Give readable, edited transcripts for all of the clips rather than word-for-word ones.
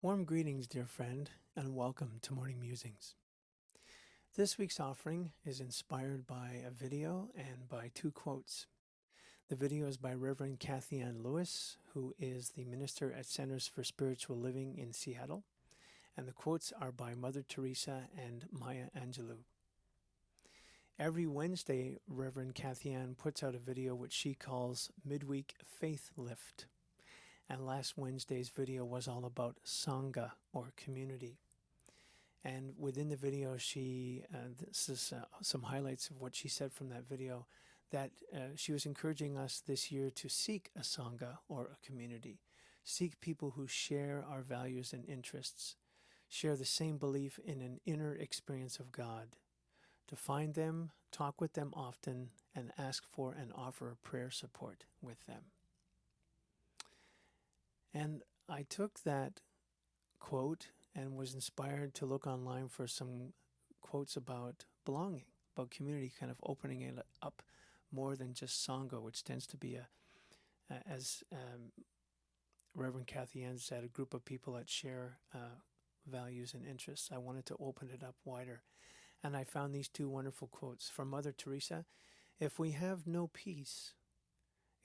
Warm greetings, dear friend, and welcome to Morning Musings. This week's offering is inspired by a video and by two quotes. The video is by Reverend Kathianne Lewis, who is the minister at Centers for Spiritual Living in Seattle, and the quotes are by Mother Teresa and Maya Angelou. Every Wednesday, Reverend Kathianne puts out a video which she calls Midweek Faith Lift. And last Wednesday's video was all about Sangha, or community. And within the video, this is some highlights of what she said from that video, that she was encouraging us this year to seek a Sangha, or a community. Seek people who share our values and interests, share the same belief in an inner experience of God. To find them, talk with them often, and ask for and offer prayer support with them. And I took that quote and was inspired to look online for some quotes about belonging, about community, kind of opening it up more than just Sangha, which tends to be as Reverend Kathianne said, a group of people that share values and interests. I wanted to open it up wider. And I found these two wonderful quotes from Mother Teresa. If we have no peace,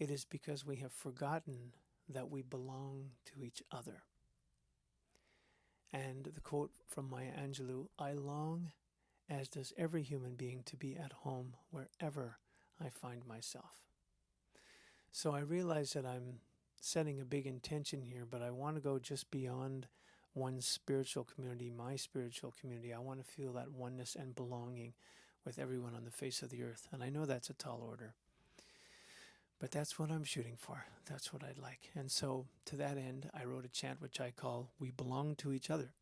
it is because we have forgotten that we belong to each other. And the quote from Maya Angelou, I long, as does every human being, to be at home wherever I find myself. So I realize that I'm setting a big intention here, but I want to go just beyond one's spiritual community, my spiritual community. I want to feel that oneness and belonging with everyone on the face of the earth. And I know that's a tall order. But that's what I'm shooting for. That's what I'd like. And so to that end, I wrote a chant which I call We Belong to Each Other.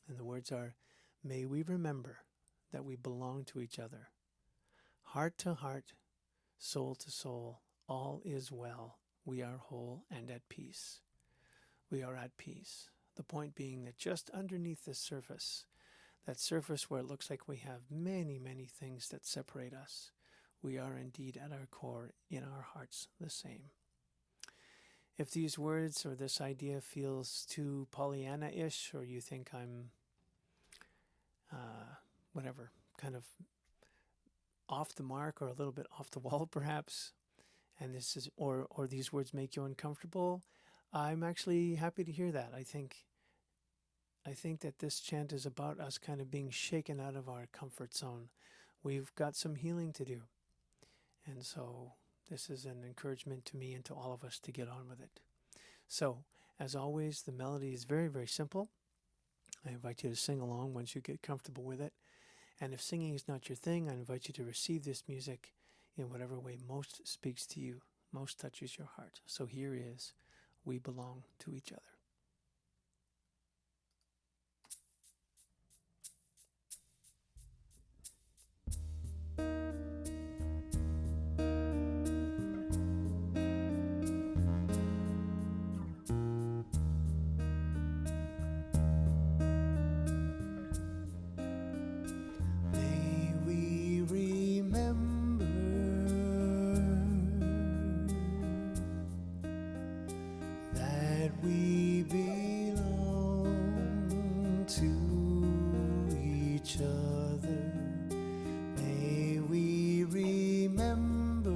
And the words are, may we remember that we belong to each other. Heart to heart, soul to soul, all is well. We are whole and at peace. We are at peace. The point being that just underneath the surface, that surface where it looks like we have many, many things that separate us, we are indeed at our core, in our hearts, the same. If these words or this idea feels too Pollyanna-ish, or you think I'm, kind of off the mark or a little bit off the wall perhaps, and this is, or these words make you uncomfortable, I'm actually happy to hear that. I think that this chant is about us kind of being shaken out of our comfort zone. We've got some healing to do. And so this is an encouragement to me and to all of us to get on with it. So, as always, the melody is very, very simple. I invite you to sing along once you get comfortable with it. And if singing is not your thing, I invite you to receive this music in whatever way most speaks to you, most touches your heart. So here is We Belong to Each Other. We belong to each other. May we remember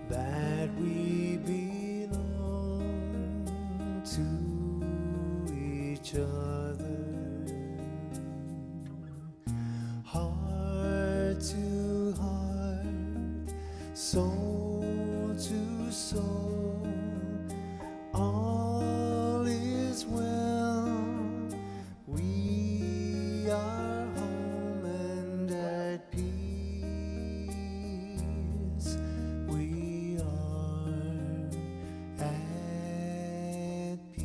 that we belong to each other. Heart to heart, soul to soul, all is well. We are home and at peace. We are at peace.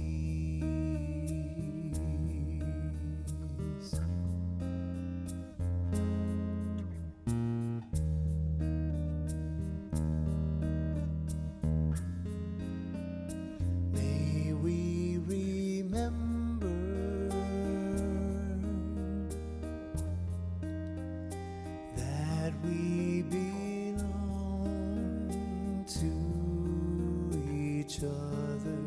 each other.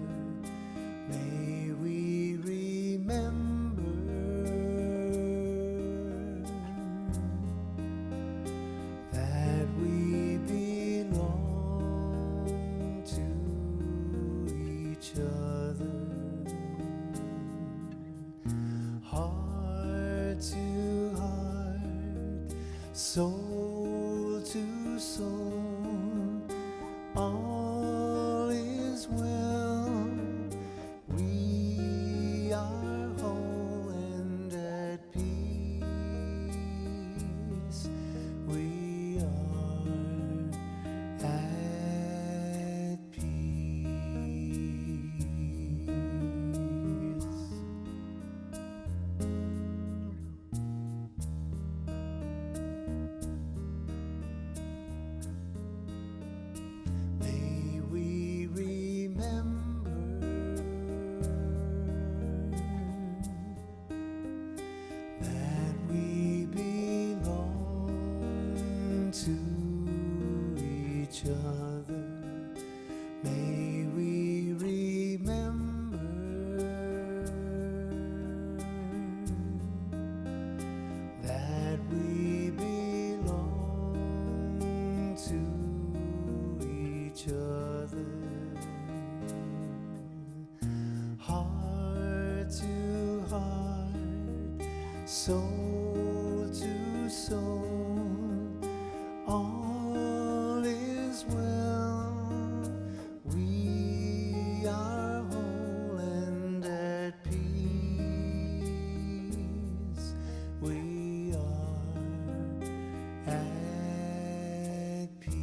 May we remember that we belong to each other. Heart to heart, soul to soul, all is well. We are whole and at peace. We are at peace. May we remember that we belong to each other. May we remember that we belong to each other. Heart to heart, soul to soul, all is well. We are whole and at peace. We are at peace.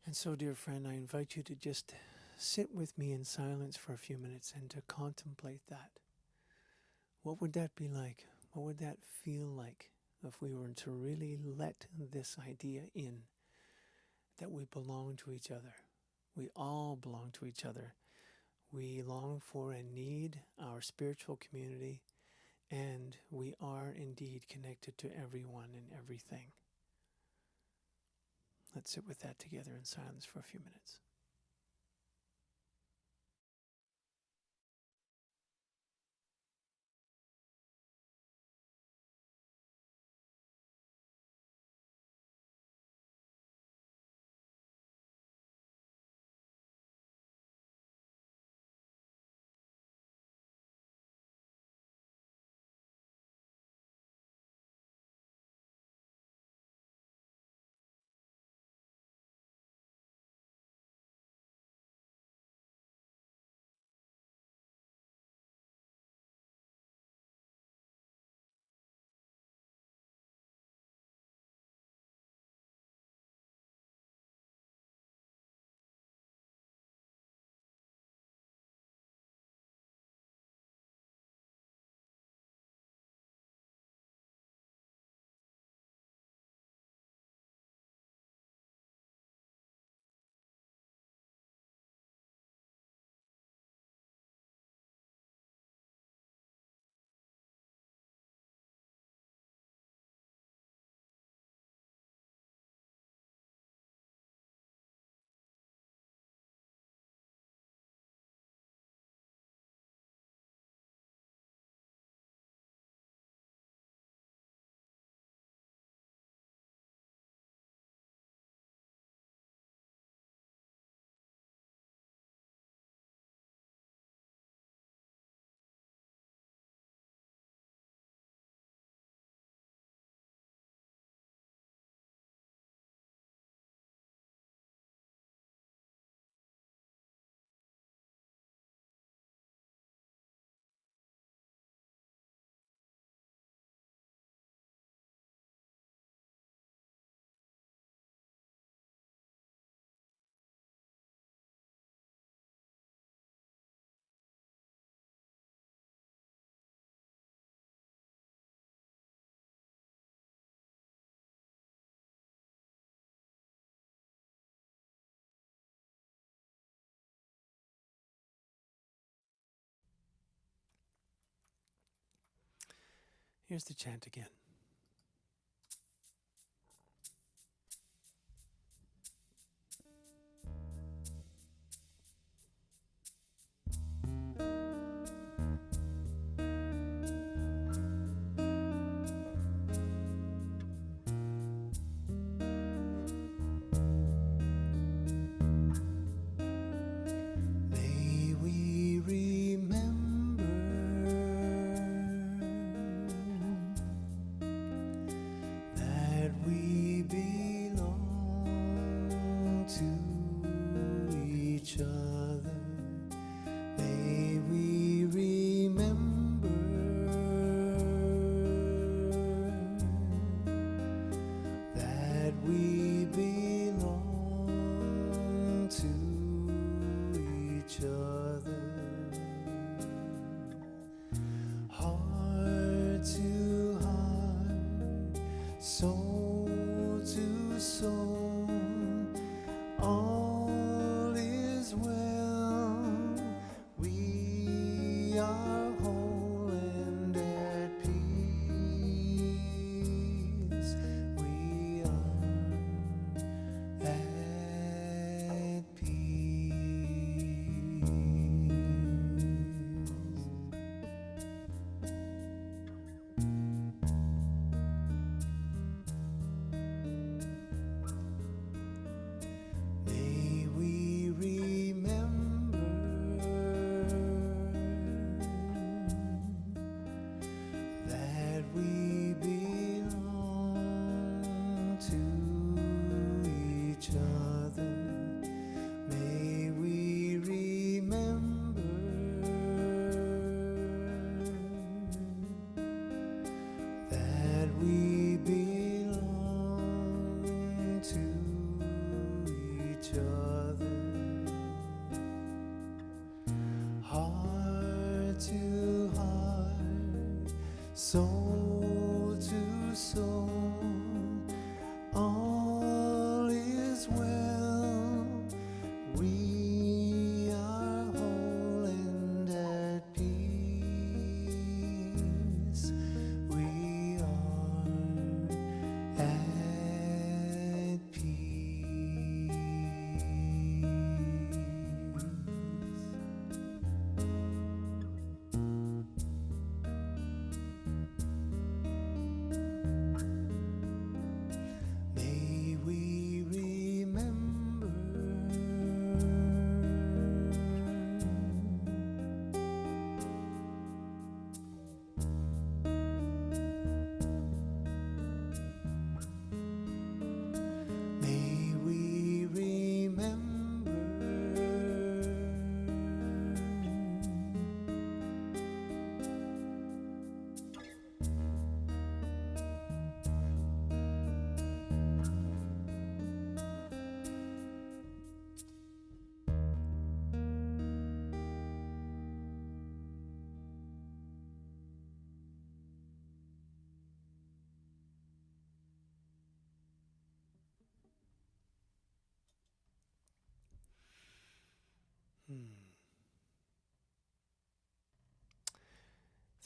And so, dear friend, I invite you to just sit with me in silence for a few minutes and to contemplate that. What would that be like? What would that feel like if we were to really let this idea in, that we belong to each other? We all belong to each other. We long for and need our spiritual community, and we are indeed connected to everyone and everything. Let's sit with that together in silence for a few minutes. Here's the chant again. Soul to soul, all is well. We are whole and at peace. We are at peace. May we remember that we belong to each other. May we remember that we belong to each other. Heart to heart, soul to soul, all is well. We are whole and at peace. We are at peace. May we remember May we remember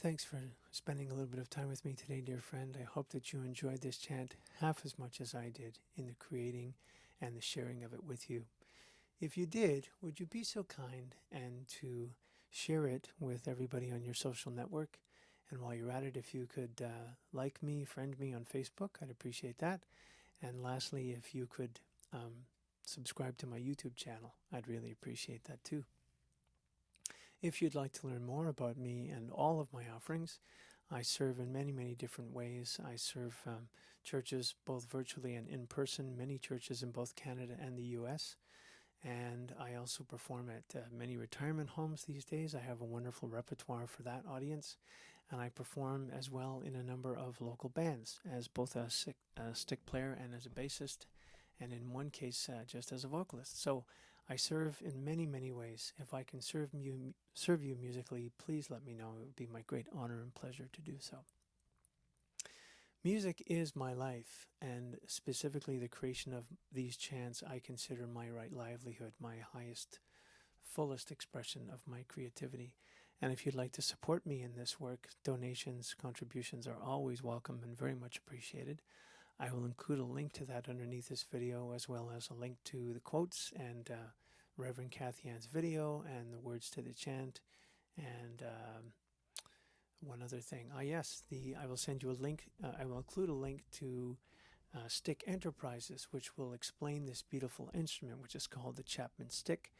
Thanks for spending a little bit of time with me today, dear friend. I hope that you enjoyed this chant half as much as I did in the creating and the sharing of it with you. If you did, would you be so kind and to share it with everybody on your social network? And while you're at it, if you could like me, friend me on Facebook, I'd appreciate that. And lastly, if you could subscribe to my YouTube channel, I'd really appreciate that too. If you'd like to learn more about me and all of my offerings, I serve in many, many different ways. I serve churches both virtually and in person, many churches in both Canada and the US. And I also perform at many retirement homes these days. I have a wonderful repertoire for that audience. And I perform as well in a number of local bands as both a stick player and as a bassist, and in one case just as a vocalist. So I serve in many, many ways. If I can serve you musically, please let me know. It would be my great honor and pleasure to do so. Music is my life, and specifically the creation of these chants I consider my right livelihood, my highest, fullest expression of my creativity. And if you'd like to support me in this work, donations, contributions are always welcome and very much appreciated. I will include a link to that underneath this video, as well as a link to the quotes and Reverend Kathianne's video and the words to the chant. And one other thing. Yes, I will send you a link. I will include a link to Stick Enterprises, which will explain this beautiful instrument, which is called the Chapman Stick.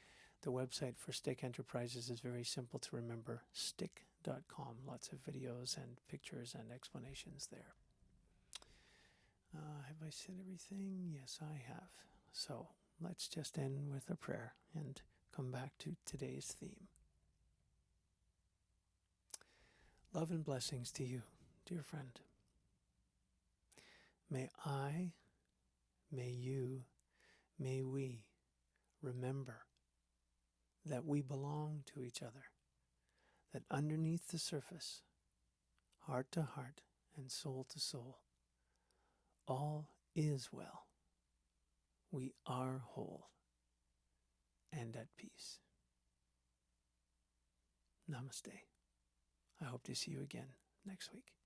The website for Stick Enterprises is very simple to remember, stick.com. Lots of videos and pictures and explanations there. Have I said everything? Yes, I have. So let's just end with a prayer and come back to today's theme. Love and blessings to you, dear friend. May I, may you, may we remember that we belong to each other, that underneath the surface, heart to heart and soul to soul, all is well. We are whole and at peace. Namaste. I hope to see you again next week.